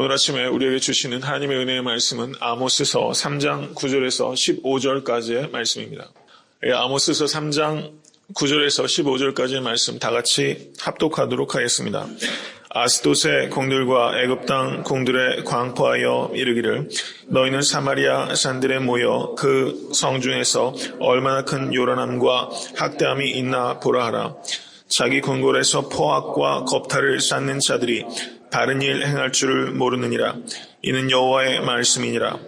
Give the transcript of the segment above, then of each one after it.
오늘 아침에 우리에게 주시는 하나님의 은혜의 말씀은 아모스서 3장 9절에서 15절까지의 말씀입니다. 아모스서 3장 9절에서 15절까지의 말씀 다 같이 합독하도록 하겠습니다. 아스돗의 공들과 애굽 땅 공들에 광포하여 이르기를 너희는 사마리아 산들에 모여 그 성중에서 얼마나 큰 요란함과 학대함이 있나 보라 하라. 자기 궁궐에서 포악과 겁탈을 쌓는 자들이 바른 일 행할 줄을 모르느니라. 이는 여호와의 말씀이니라.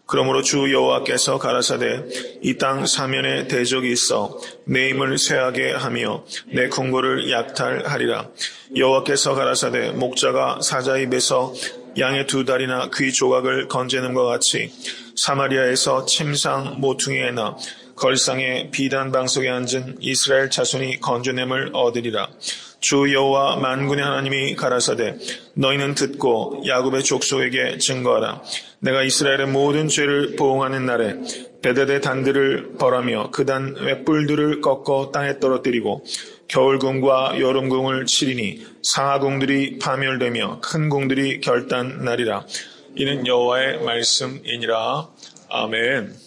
그러므로 주 여호와께서 가라사대 이 땅 사면에 대적이 있어 내 힘을 쇠하게 하며 내 궁궐을 약탈하리라. 여호와께서 가라사대 목자가 사자 입에서 양의 두 다리나 귀 조각을 건지는과 같이 사마리아에서 침상 모퉁이에나 걸상의 비단 방석에 앉은 이스라엘 자손이 건져냄을 얻으리라. 주 여호와 만군의 하나님이 가라사대 너희는 듣고 야곱의 족속에게 증거하라. 내가 이스라엘의 모든 죄를 보응하는 날에 베델의 단들을 벌하며 그 단 횃불들을 꺾어 땅에 떨어뜨리고 겨울궁과 여름궁을 치리니 상하궁들이 파멸되며 큰 궁들이 결단나리라. 이는 여호와의 말씀이니라. 아멘.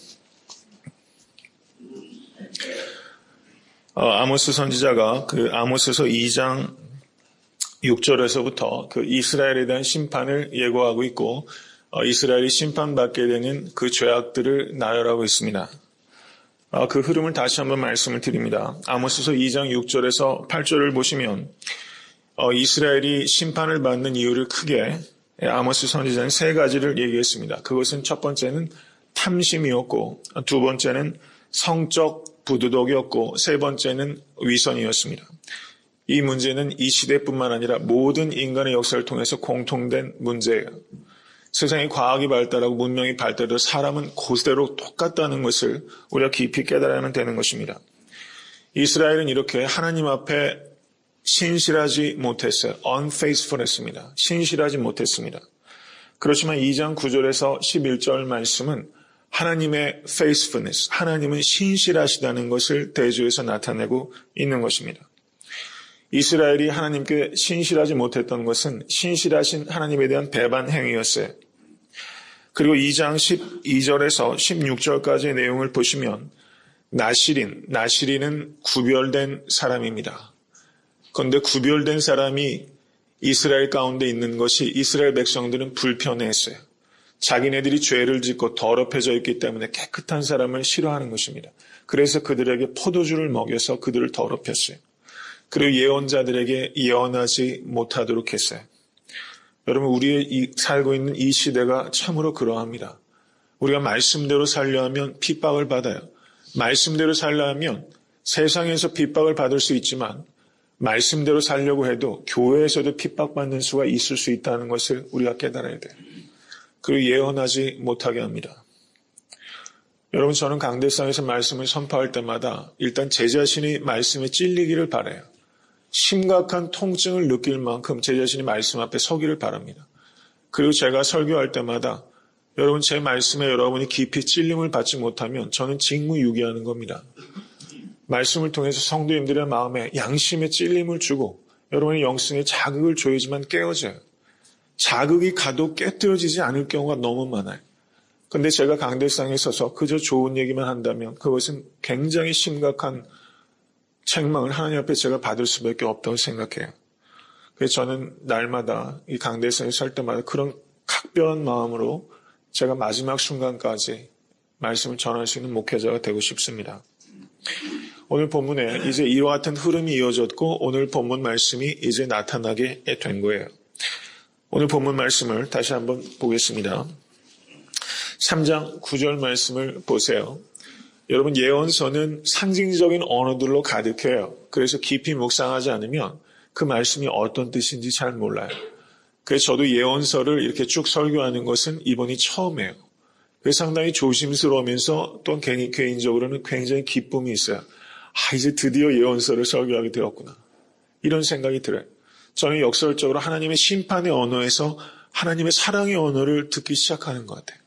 아모스 선지자가 그 아모스서 2장 6절에서부터 그 이스라엘에 대한 심판을 예고하고 있고 이스라엘이 심판받게 되는 그 죄악들을 나열하고 있습니다. 그 흐름을 다시 한번 말씀을 드립니다. 아모스서 2장 6절에서 8절을 보시면 이스라엘이 심판을 받는 이유를 크게 아모스 선지자는 세 가지를 얘기했습니다. 그것은 첫 번째는 탐심이었고 두 번째는 성적 부도덕이었고 세 번째는 위선이었습니다. 이 문제는 이 시대뿐만 아니라 모든 인간의 역사를 통해서 공통된 문제예요. 세상이 과학이 발달하고 문명이 발달해도 사람은 그대로 똑같다는 것을 우리가 깊이 깨달으면 되는 것입니다. 이스라엘은 이렇게 하나님 앞에 신실하지 못했어요. unfaithful 했습니다. 신실하지 못했습니다. 그렇지만 2장 9절에서 11절 말씀은 하나님의 faithfulness, 하나님은 신실하시다는 것을 대조해서 나타내고 있는 것입니다. 이스라엘이 하나님께 신실하지 못했던 것은 신실하신 하나님에 대한 배반 행위였어요. 그리고 2장 12절에서 16절까지의 내용을 보시면 나시린은 구별된 사람입니다. 그런데 구별된 사람이 이스라엘 가운데 있는 것이 이스라엘 백성들은 불편해했어요. 자기네들이 죄를 짓고 더럽혀져 있기 때문에 깨끗한 사람을 싫어하는 것입니다. 그래서 그들에게 포도주를 먹여서 그들을 더럽혔어요. 그리고 예언자들에게 예언하지 못하도록 했어요. 여러분, 우리 살고 있는 이 시대가 참으로 그러합니다. 우리가 말씀대로 살려 하면 핍박을 받아요. 말씀대로 살려 하면 세상에서 핍박을 받을 수 있지만 말씀대로 살려고 해도 교회에서도 핍박받는 수가 있을 수 있다는 것을 우리가 깨달아야 돼요. 그리고 예언하지 못하게 합니다. 여러분, 저는 강대상에서 말씀을 선포할 때마다 일단 제 자신이 말씀에 찔리기를 바라요. 심각한 통증을 느낄 만큼 제 자신이 말씀 앞에 서기를 바랍니다. 그리고 제가 설교할 때마다 여러분 제 말씀에 여러분이 깊이 찔림을 받지 못하면 저는 직무유기하는 겁니다. 말씀을 통해서 성도님들의 마음에 양심의 찔림을 주고 여러분의 영성에 자극을 줘야지만 깨어져요. 자극이 가도 깨뜨려지지 않을 경우가 너무 많아요. 그런데 제가 강대상에 서서 그저 좋은 얘기만 한다면 그것은 굉장히 심각한 책망을 하나님 앞에 제가 받을 수밖에 없다고 생각해요. 그래서 저는 날마다 이 강대상에 설 때마다 그런 각별한 마음으로 제가 마지막 순간까지 말씀을 전할 수 있는 목회자가 되고 싶습니다. 오늘 본문에 이제 이와 같은 흐름이 이어졌고 오늘 본문 말씀이 이제 나타나게 된 거예요. 오늘 본문 말씀을 다시 한번 보겠습니다. 3장 9절 말씀을 보세요. 여러분, 예언서는 상징적인 언어들로 가득해요. 그래서 깊이 묵상하지 않으면 그 말씀이 어떤 뜻인지 잘 몰라요. 그래서 저도 예언서를 이렇게 쭉 설교하는 것은 이번이 처음이에요. 그래서 상당히 조심스러우면서 또 개인적으로는 굉장히 기쁨이 있어요. 이제 드디어 예언서를 설교하게 되었구나. 이런 생각이 들어요. 저는 역설적으로 하나님의 심판의 언어에서 하나님의 사랑의 언어를 듣기 시작하는 것 같아요.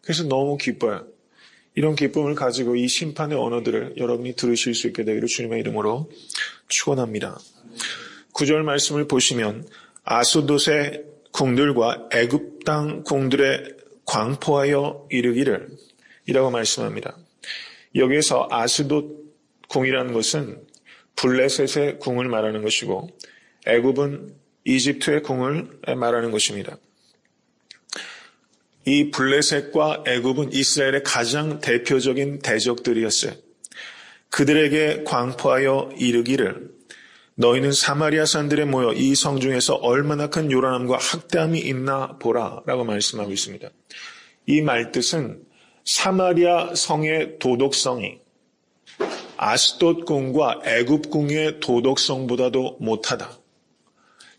그래서 너무 기뻐요. 이런 기쁨을 가지고 이 심판의 언어들을 여러분이 들으실 수 있게 되기를 주님의 이름으로 축원합니다. 9절 말씀을 보시면 아스돗의 궁들과 애굽 땅 궁들에 광포하여 이르기를 이라고 말씀합니다. 여기에서 아스돗 궁이라는 것은 블레셋의 궁을 말하는 것이고 애굽은 이집트의 궁을 말하는 것입니다. 이 블레셋과 애굽은 이스라엘의 가장 대표적인 대적들이었어요. 그들에게 광포하여 이르기를 너희는 사마리아 산들에 모여 이 성중에서 얼마나 큰 요란함과 학대함이 있나 보라 라고 말씀하고 있습니다. 이 말뜻은 사마리아 성의 도덕성이 아스돗 궁과 애굽 궁의 도덕성보다도 못하다.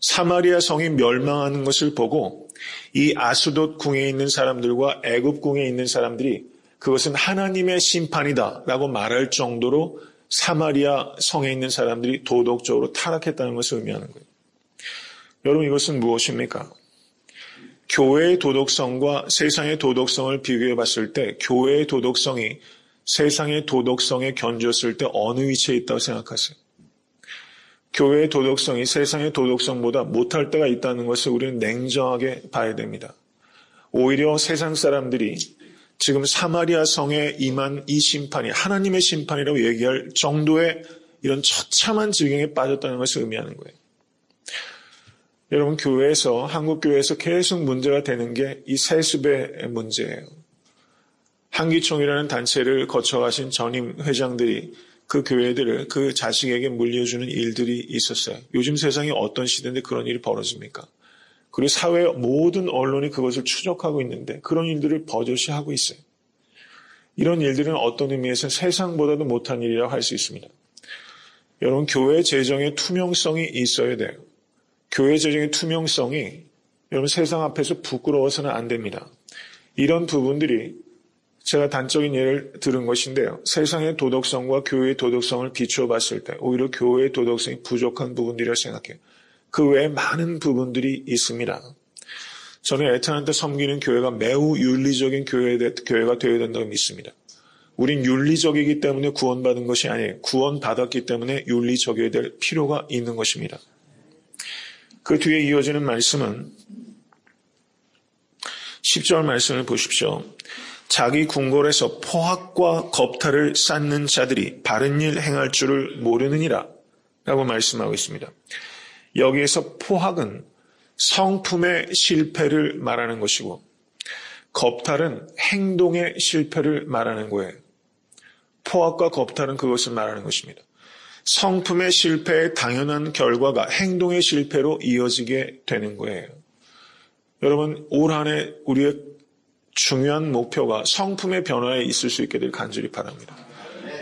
사마리아 성이 멸망하는 것을 보고 이 아스돗 궁에 있는 사람들과 애굽 궁에 있는 사람들이 그것은 하나님의 심판이다 라고 말할 정도로 사마리아 성에 있는 사람들이 도덕적으로 타락했다는 것을 의미하는 거예요. 여러분, 이것은 무엇입니까? 교회의 도덕성과 세상의 도덕성을 비교해 봤을 때 교회의 도덕성이 세상의 도덕성에 견주었을 때 어느 위치에 있다고 생각하세요? 교회의 도덕성이 세상의 도덕성보다 못할 때가 있다는 것을 우리는 냉정하게 봐야 됩니다. 오히려 세상 사람들이 지금 사마리아 성에 임한 이 심판이 하나님의 심판이라고 얘기할 정도의 이런 처참한 지경에 빠졌다는 것을 의미하는 거예요. 여러분, 교회에서, 한국 교회에서 계속 문제가 되는 게 이 세습의 문제예요. 한기총이라는 단체를 거쳐가신 전임 회장들이 그 교회들을 그 자식에게 물려주는 일들이 있었어요. 요즘 세상이 어떤 시대인데 그런 일이 벌어집니까? 그리고 사회 모든 언론이 그것을 추적하고 있는데 그런 일들을 버젓이 하고 있어요. 이런 일들은 어떤 의미에서 세상보다도 못한 일이라고 할 수 있습니다. 여러분, 교회 재정의 투명성이 있어야 돼요. 교회 재정의 투명성이 여러분 세상 앞에서 부끄러워서는 안 됩니다. 이런 부분들이 제가 단적인 예를 들은 것인데요. 세상의 도덕성과 교회의 도덕성을 비추어 봤을 때 오히려 교회의 도덕성이 부족한 부분들이라고 생각해요. 그 외에 많은 부분들이 있습니다. 저는 애타한테 섬기는 교회가 매우 윤리적인 교회가 되어야 된다고 믿습니다. 우린 윤리적이기 때문에 구원받은 것이 아니에요. 구원받았기 때문에 윤리적이어야 될 필요가 있는 것입니다. 그 뒤에 이어지는 말씀은 10절 말씀을 보십시오. 자기 궁궐에서 포학과 겁탈을 쌓는 자들이 바른 일 행할 줄을 모르느니라 라고 말씀하고 있습니다. 여기에서 포학은 성품의 실패를 말하는 것이고 겁탈은 행동의 실패를 말하는 거예요. 포학과 겁탈은 그것을 말하는 것입니다. 성품의 실패의 당연한 결과가 행동의 실패로 이어지게 되는 거예요. 여러분, 올 한 해 우리의 중요한 목표가 성품의 변화에 있을 수 있게 될 간절히 바랍니다.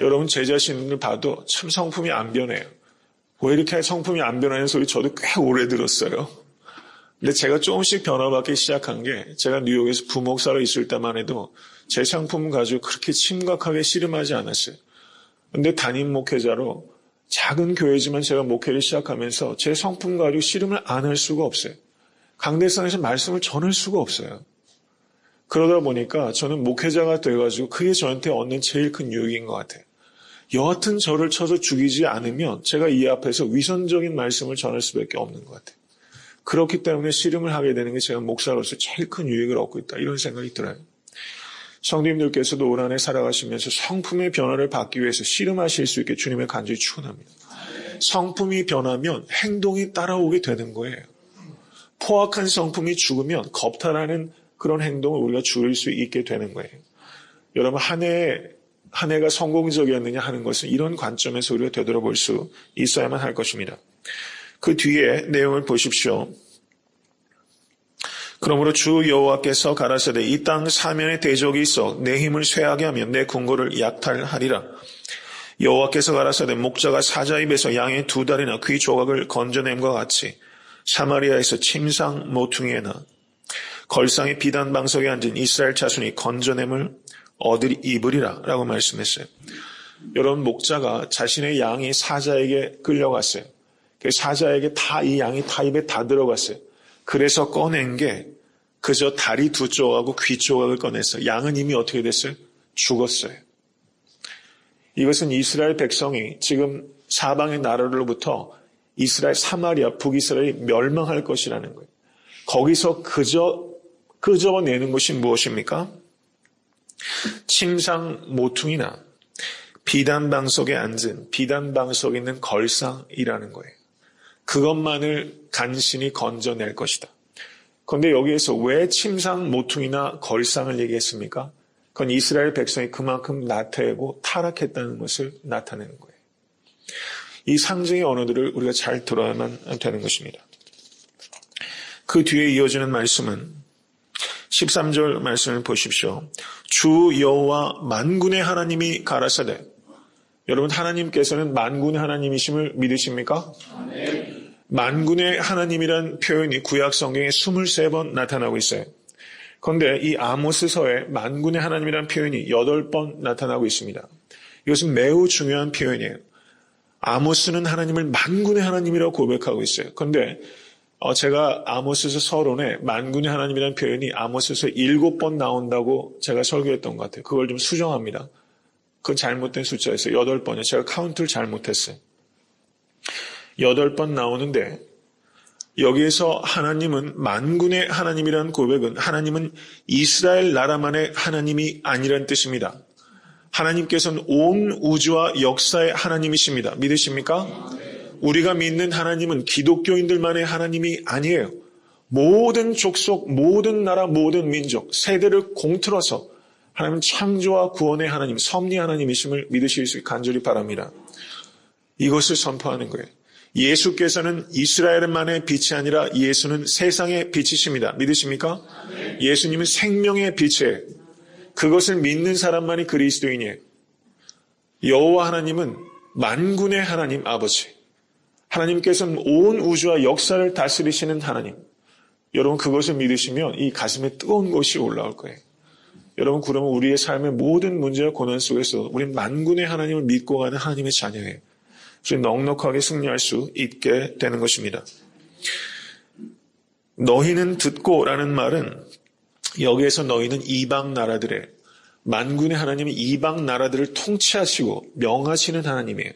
여러분, 제 자신을 봐도 참 성품이 안 변해요. 왜 이렇게 성품이 안 변하는 소리 저도 꽤 오래 들었어요. 근데 제가 조금씩 변화받기 시작한 게 제가 뉴욕에서 부목사로 있을 때만 해도 제 성품 가지고 그렇게 심각하게 씨름하지 않았어요. 근데 담임 목회자로 작은 교회지만 제가 목회를 시작하면서 제 성품 가지고 씨름을 안 할 수가 없어요. 강대상에서 말씀을 전할 수가 없어요. 그러다 보니까 저는 목회자가 돼가지고 그게 저한테 얻는 제일 큰 유익인 것 같아요. 여하튼 저를 쳐서 죽이지 않으면 제가 이 앞에서 위선적인 말씀을 전할 수밖에 없는 것 같아요. 그렇기 때문에 씨름을 하게 되는 게 제가 목사로서 제일 큰 유익을 얻고 있다. 이런 생각이 들어요. 성도님들께서도 올 한 해 살아가시면서 성품의 변화를 받기 위해서 씨름하실 수 있게 주님의 간절히 축원합니다. 성품이 변하면 행동이 따라오게 되는 거예요. 포악한 성품이 죽으면 겁탈하는 그런 행동을 우리가 줄일 수 있게 되는 거예요. 여러분, 한 해가 성공적이었느냐 하는 것은 이런 관점에서 우리가 되돌아볼 수 있어야만 할 것입니다. 그 뒤에 내용을 보십시오. 그러므로 주 여호와께서 가라사대 이 땅 사면에 대적이 있어 내 힘을 쇠하게 하면 내 궁궐을 약탈하리라. 여호와께서 가라사대 목자가 사자 입에서 양의 2다리나 귀 조각을 건져냄과 같이 사마리아에서 침상 모퉁이에나 걸상의 비단 방석에 앉은 이스라엘 자손이 건져냄을 얻으리 입으리라 라고 말씀했어요. 여러분, 목자가 자신의 양이 사자에게 끌려갔어요. 사자에게 이 양이 다 입에 다 들어갔어요. 그래서 꺼낸 게 그저 다리 2쪽하고 귀 조각을 꺼냈어요. 양은 이미 어떻게 됐어요? 죽었어요. 이것은 이스라엘 백성이 지금 사방의 나라로부터 이스라엘 사마리아 북이스라엘이 멸망할 것이라는 거예요. 거기서 끄집어내는 것이 무엇입니까? 침상 모퉁이나 비단방석에 앉은 비단방석에 있는 걸상이라는 거예요. 그것만을 간신히 건져낼 것이다. 그런데 여기에서 왜 침상 모퉁이나 걸상을 얘기했습니까? 그건 이스라엘 백성이 그만큼 나태하고 타락했다는 것을 나타내는 거예요. 이 상징의 언어들을 우리가 잘 들어야만 되는 것입니다. 그 뒤에 이어지는 말씀은 13절 말씀을 보십시오. 주 여호와 만군의 하나님이 가라사대. 여러분, 하나님께서는 만군의 하나님이심을 믿으십니까? 네. 만군의 하나님이란 표현이 구약 성경에 23번 나타나고 있어요. 그런데 이 아모스서에 만군의 하나님이란 표현이 8번 나타나고 있습니다. 이것은 매우 중요한 표현이에요. 아모스는 하나님을 만군의 하나님이라고 고백하고 있어요. 그런데 제가 아모스서 서론에 만군의 하나님이라는 표현이 아모스서 7번 나온다고 제가 설교했던 것 같아요. 그걸 좀 수정합니다. 그건 잘못된 숫자였어요. 8번이요. 제가 카운트를 잘못했어요. 8번 나오는데 여기에서 하나님은 만군의 하나님이라는 고백은 하나님은 이스라엘 나라만의 하나님이 아니라는 뜻입니다. 하나님께서는 온 우주와 역사의 하나님이십니다. 믿으십니까? 우리가 믿는 하나님은 기독교인들만의 하나님이 아니에요. 모든 족속, 모든 나라, 모든 민족, 세대를 공틀어서 하나님은 창조와 구원의 하나님, 섭리 하나님이심을 믿으실 수 있게 간절히 바랍니다. 이것을 선포하는 거예요. 예수께서는 이스라엘만의 빛이 아니라 예수는 세상의 빛이십니다. 믿으십니까? 예수님은 생명의 빛이에요. 그것을 믿는 사람만이 그리스도인이에요. 여호와 하나님은 만군의 하나님 아버지. 하나님께서는 온 우주와 역사를 다스리시는 하나님. 여러분, 그것을 믿으시면 이 가슴에 뜨거운 것이 올라올 거예요. 여러분, 그러면 우리의 삶의 모든 문제와 고난 속에서 우리는 만군의 하나님을 믿고 가는 하나님의 자녀예요. 그래서 넉넉하게 승리할 수 있게 되는 것입니다. 너희는 듣고라는 말은 여기에서 너희는 이방 나라들의 만군의 하나님은 이방 나라들을 통치하시고 명하시는 하나님이에요.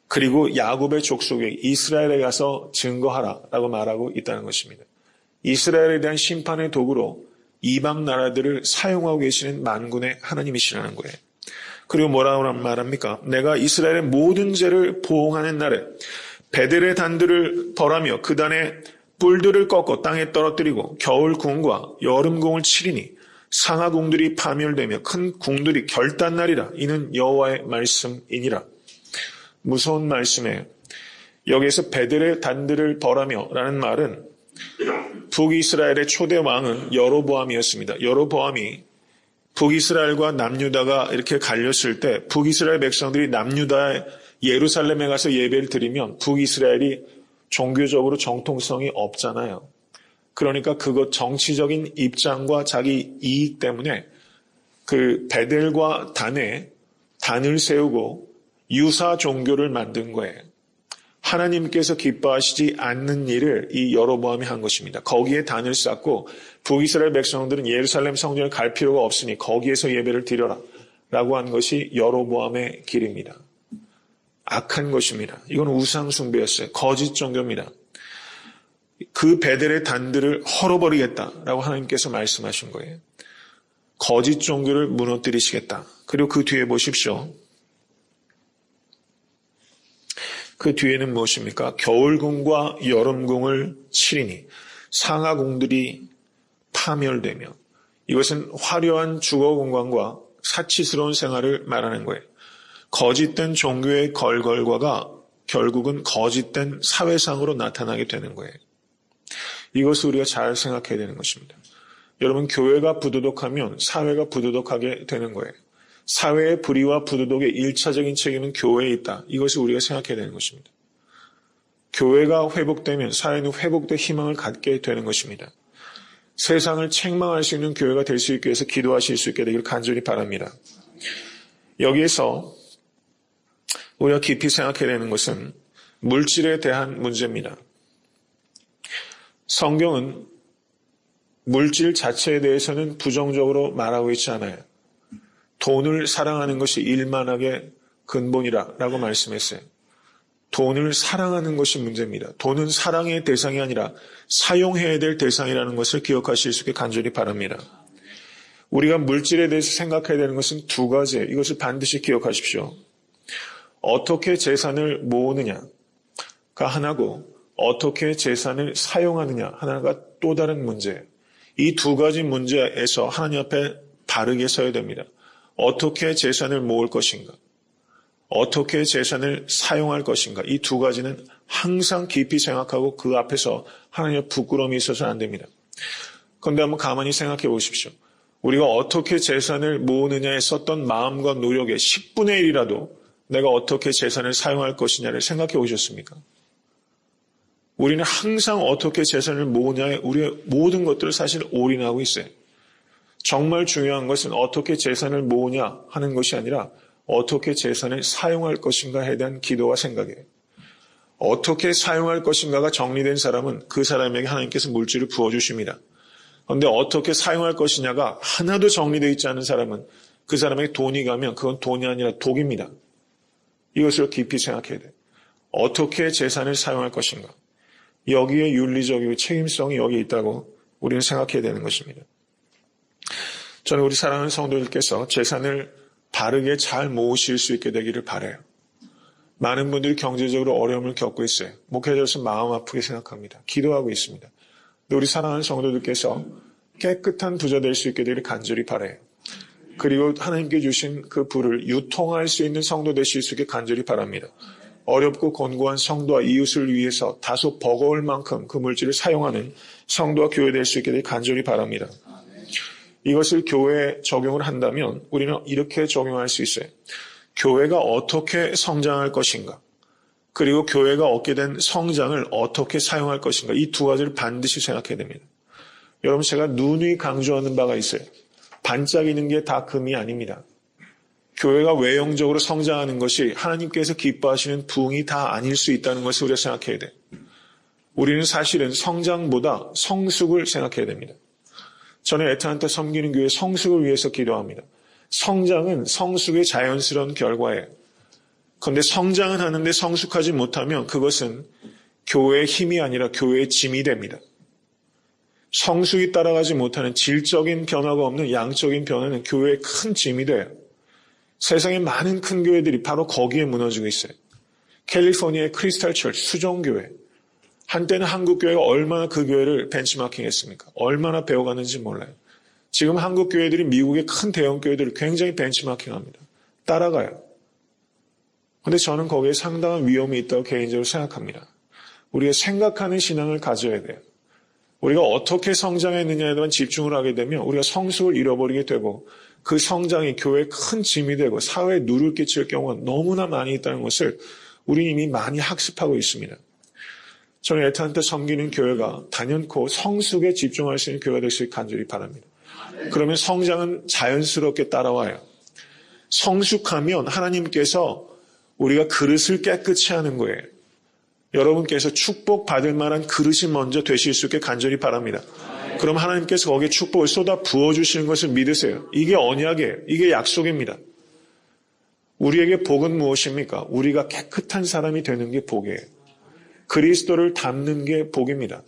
그리고 야곱의 족속에 이스라엘에 가서 증거하라라고 말하고 있다는 것입니다. 이스라엘에 대한 심판의 도구로 이방 나라들을 사용하고 계시는 만군의 하나님이시라는 거예요. 그리고 뭐라고 말합니까? 내가 이스라엘의 모든 죄를 보응하는 날에 베델의 단들을 벌하며 그 단에 뿔들을 꺾어 땅에 떨어뜨리고 겨울 궁과 여름 궁을 치리니 상하 궁들이 파멸되며 큰 궁들이 결단나리라. 이는 여호와의 말씀이니라. 무서운 말씀이에요. 여기에서 베델의 단들을 벌하며 라는 말은 북이스라엘의 초대 왕은 여로보암이었습니다. 여로보암이 북이스라엘과 남유다가 이렇게 갈렸을 때 북이스라엘 백성들이 남유다의 예루살렘에 가서 예배를 드리면 북이스라엘이 종교적으로 정통성이 없잖아요. 그러니까 그것 정치적인 입장과 자기 이익 때문에 그 베델과 단에 단을 세우고 유사 종교를 만든 거예요. 하나님께서 기뻐하시지 않는 일을 이 여로보암이 한 것입니다. 거기에 단을 쌓고 북이스라엘 백성들은 예루살렘 성전을 갈 필요가 없으니 거기에서 예배를 드려라 라고 한 것이 여로보암의 길입니다. 악한 것입니다. 이건 우상 숭배였어요. 거짓 종교입니다. 그 베델의 단들을 헐어버리겠다라고 하나님께서 말씀하신 거예요. 거짓 종교를 무너뜨리시겠다. 그리고 그 뒤에 보십시오. 그 뒤에는 무엇입니까? 겨울궁과 여름궁을 치리니 상하궁들이 파멸되며, 이것은 화려한 주거 공간과 사치스러운 생활을 말하는 거예요. 거짓된 종교의 걸걸과가 결국은 거짓된 사회상으로 나타나게 되는 거예요. 이것을 우리가 잘 생각해야 되는 것입니다. 여러분, 교회가 부도덕하면 사회가 부도덕하게 되는 거예요. 사회의 불의와 부도덕의 1차적인 책임은 교회에 있다. 이것을 우리가 생각해야 되는 것입니다. 교회가 회복되면 사회는 회복된 희망을 갖게 되는 것입니다. 세상을 책망할 수 있는 교회가 될 수 있기 위해서 기도하실 수 있게 되기를 간절히 바랍니다. 여기에서 우리가 깊이 생각해야 되는 것은 물질에 대한 문제입니다. 성경은 물질 자체에 대해서는 부정적으로 말하고 있지 않아요. 돈을 사랑하는 것이 일만하게 근본이라고 말씀했어요. 돈을 사랑하는 것이 문제입니다. 돈은 사랑의 대상이 아니라 사용해야 될 대상이라는 것을 기억하실 수 있게 간절히 바랍니다. 우리가 물질에 대해서 생각해야 되는 것은 두 가지예요. 이것을 반드시 기억하십시오. 어떻게 재산을 모으느냐가 하나고 어떻게 재산을 사용하느냐 하나가 또 다른 문제예요. 이 두 가지 문제에서 하나님 앞에 바르게 서야 됩니다. 어떻게 재산을 모을 것인가? 어떻게 재산을 사용할 것인가? 이 두 가지는 항상 깊이 생각하고 그 앞에서 하나님의 부끄러움이 있어서는 안 됩니다. 그런데 한번 가만히 생각해 보십시오. 우리가 어떻게 재산을 모으느냐에 썼던 마음과 노력의 10분의 1이라도 내가 어떻게 재산을 사용할 것이냐를 생각해 보셨습니까? 우리는 항상 어떻게 재산을 모으냐에 우리의 모든 것들을 사실 올인하고 있어요. 정말 중요한 것은 어떻게 재산을 모으냐 하는 것이 아니라 어떻게 재산을 사용할 것인가에 대한 기도와 생각이에요. 어떻게 사용할 것인가가 정리된 사람은 그 사람에게 하나님께서 물질을 부어주십니다. 그런데 어떻게 사용할 것이냐가 하나도 정리되어 있지 않은 사람은 그 사람에게 돈이 가면 그건 돈이 아니라 독입니다. 이것을 깊이 생각해야 돼요. 어떻게 재산을 사용할 것인가. 여기에 윤리적이고 책임성이 여기 있다고 우리는 생각해야 되는 것입니다. 저는 우리 사랑하는 성도들께서 재산을 바르게 잘 모으실 수 있게 되기를 바라요. 많은 분들이 경제적으로 어려움을 겪고 있어요. 목회자로서 마음 아프게 생각합니다. 기도하고 있습니다. 근데 우리 사랑하는 성도들께서 깨끗한 부자 될 수 있게 되기를 간절히 바라요. 그리고 하나님께 주신 그 부를 유통할 수 있는 성도 되실 수 있게 간절히 바랍니다. 어렵고 곤고한 성도와 이웃을 위해서 다소 버거울 만큼 그 물질을 사용하는 성도와 교회 될 수 있게 되기를 간절히 바랍니다. 이것을 교회에 적용을 한다면 우리는 이렇게 적용할 수 있어요. 교회가 어떻게 성장할 것인가, 그리고 교회가 얻게 된 성장을 어떻게 사용할 것인가, 이 두 가지를 반드시 생각해야 됩니다. 여러분, 제가 누누이 강조하는 바가 있어요. 반짝이는 게 다 금이 아닙니다. 교회가 외형적으로 성장하는 것이 하나님께서 기뻐하시는 부흥이 다 아닐 수 있다는 것을 우리가 생각해야 돼요. 우리는 사실은 성장보다 성숙을 생각해야 됩니다. 저는 애타한테 섬기는 교회 성숙을 위해서 기도합니다. 성장은 성숙의 자연스러운 결과예요. 그런데 성장은 하는데 성숙하지 못하면 그것은 교회의 힘이 아니라 교회의 짐이 됩니다. 성숙이 따라가지 못하는 질적인 변화가 없는 양적인 변화는 교회의 큰 짐이 돼요. 세상에 많은 큰 교회들이 바로 거기에 무너지고 있어요. 캘리포니아의 크리스탈 처치, 수정교회. 한때는 한국 교회가 얼마나 그 교회를 벤치마킹했습니까? 얼마나 배워가는지 몰라요. 지금 한국 교회들이 미국의 큰 대형 교회들을 굉장히 벤치마킹합니다. 따라가요. 그런데 저는 거기에 상당한 위험이 있다고 개인적으로 생각합니다. 우리가 생각하는 신앙을 가져야 돼요. 우리가 어떻게 성장했느냐에 대한 집중을 하게 되면 우리가 성숙을 잃어버리게 되고 그 성장이 교회에 큰 짐이 되고 사회에 누를 끼칠 경우가 너무나 많이 있다는 것을 우리 이미 많이 학습하고 있습니다. 저는 애타한테 섬기는 교회가 단연코 성숙에 집중할 수 있는 교회가 될 수 있게 간절히 바랍니다. 그러면 성장은 자연스럽게 따라와요. 성숙하면 하나님께서 우리가 그릇을 깨끗이 하는 거예요. 여러분께서 축복받을 만한 그릇이 먼저 되실 수 있게 간절히 바랍니다. 그럼 하나님께서 거기에 축복을 쏟아 부어주시는 것을 믿으세요. 이게 언약이에요. 이게 약속입니다. 우리에게 복은 무엇입니까? 우리가 깨끗한 사람이 되는 게 복이에요. 그리스도를 닮는 게 복입니다.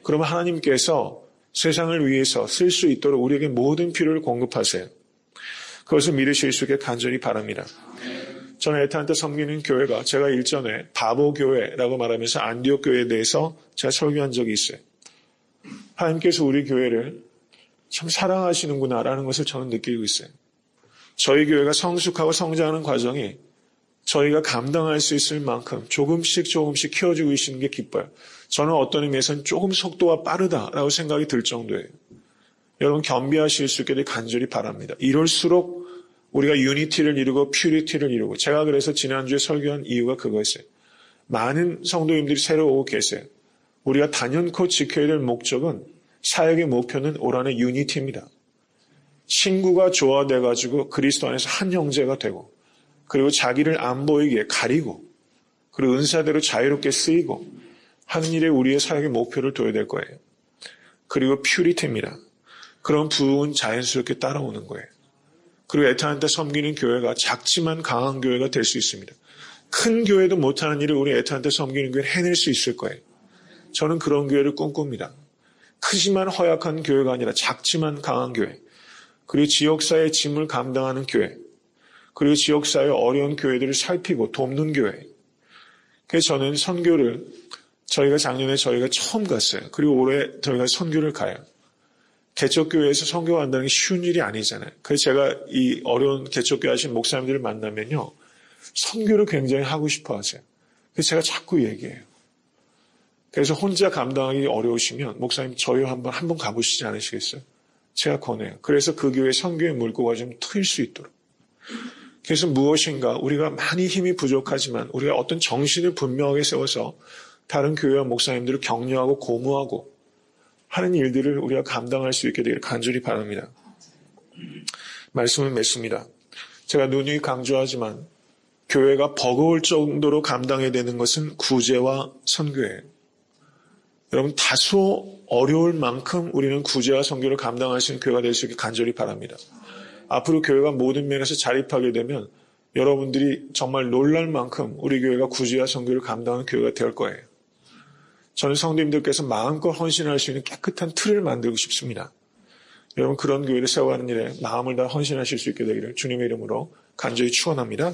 그러면 하나님께서 세상을 위해서 쓸 수 있도록 우리에게 모든 필요를 공급하세요. 그것을 믿으실 수 있게 간절히 바랍니다. 저는 애타한테 섬기는 교회가 제가 일전에 바보교회라고 말하면서 안디옥 교회에 대해서 제가 설교한 적이 있어요. 하나님께서 우리 교회를 참 사랑하시는구나라는 것을 저는 느끼고 있어요. 저희 교회가 성숙하고 성장하는 과정이 저희가 감당할 수 있을 만큼 조금씩 키워주고 계시는 게 기뻐요. 저는 어떤 의미에서는 조금 속도가 빠르다라고 생각이 들 정도예요. 여러분 겸비하실 수 있게 간절히 바랍니다. 이럴수록 우리가 유니티를 이루고 퓨리티를 이루고 제가 그래서 지난주에 설교한 이유가 그거였어요. 많은 성도님들이 새로 오고 계세요. 우리가 단연코 지켜야 될 목적은 사역의 목표는 올 한해 유니티입니다. 친구가 조화돼가지고 그리스도 안에서 한 형제가 되고 그리고 자기를 안 보이게 가리고 그리고 은사대로 자유롭게 쓰이고 하는 일에 우리의 사역의 목표를 둬야 될 거예요. 그리고 퓨리티입니다. 그런 부흥은 자연스럽게 따라오는 거예요. 그리고 애타한테 섬기는 교회가 작지만 강한 교회가 될 수 있습니다. 큰 교회도 못하는 일을 우리 애타한테 섬기는 교회는 해낼 수 있을 거예요. 저는 그런 교회를 꿈꿉니다. 크지만 허약한 교회가 아니라 작지만 강한 교회, 그리고 지역사회의 짐을 감당하는 교회, 그리고 지역사회의 어려운 교회들을 살피고 돕는 교회. 그래서 저는 선교를 작년에 저희가 처음 갔어요. 그리고 올해 저희가 선교를 가요. 개척교회에서 선교한다는 게 쉬운 일이 아니잖아요. 그래서 제가 이 어려운 개척교회 하신 목사님들을 만나면요, 선교를 굉장히 하고 싶어 하세요. 그래서 제가 자꾸 얘기해요. 그래서 혼자 감당하기 어려우시면 목사님 저희 한번 가보시지 않으시겠어요? 제가 권해요. 그래서 그 교회 선교의 물꼬가 좀 트일 수 있도록. 그래서 무엇인가 우리가 많이 힘이 부족하지만 우리가 어떤 정신을 분명하게 세워서 다른 교회와 목사님들을 격려하고 고무하고 하는 일들을 우리가 감당할 수 있게 되기를 간절히 바랍니다. 말씀을 맺습니다. 제가 누누이 강조하지만 교회가 버거울 정도로 감당해야 되는 것은 구제와 선교예요. 여러분, 다소 어려울 만큼 우리는 구제와 선교를 감당할 수 있는 교회가 될 수 있게 간절히 바랍니다. 앞으로 교회가 모든 면에서 자립하게 되면 여러분들이 정말 놀랄 만큼 우리 교회가 구제와 선교를 감당하는 교회가 될 거예요. 저는 성도님들께서 마음껏 헌신할 수 있는 깨끗한 틀을 만들고 싶습니다. 여러분, 그런 교회를 세워가는 일에 마음을 다 헌신하실 수 있게 되기를 주님의 이름으로 간절히 축원합니다.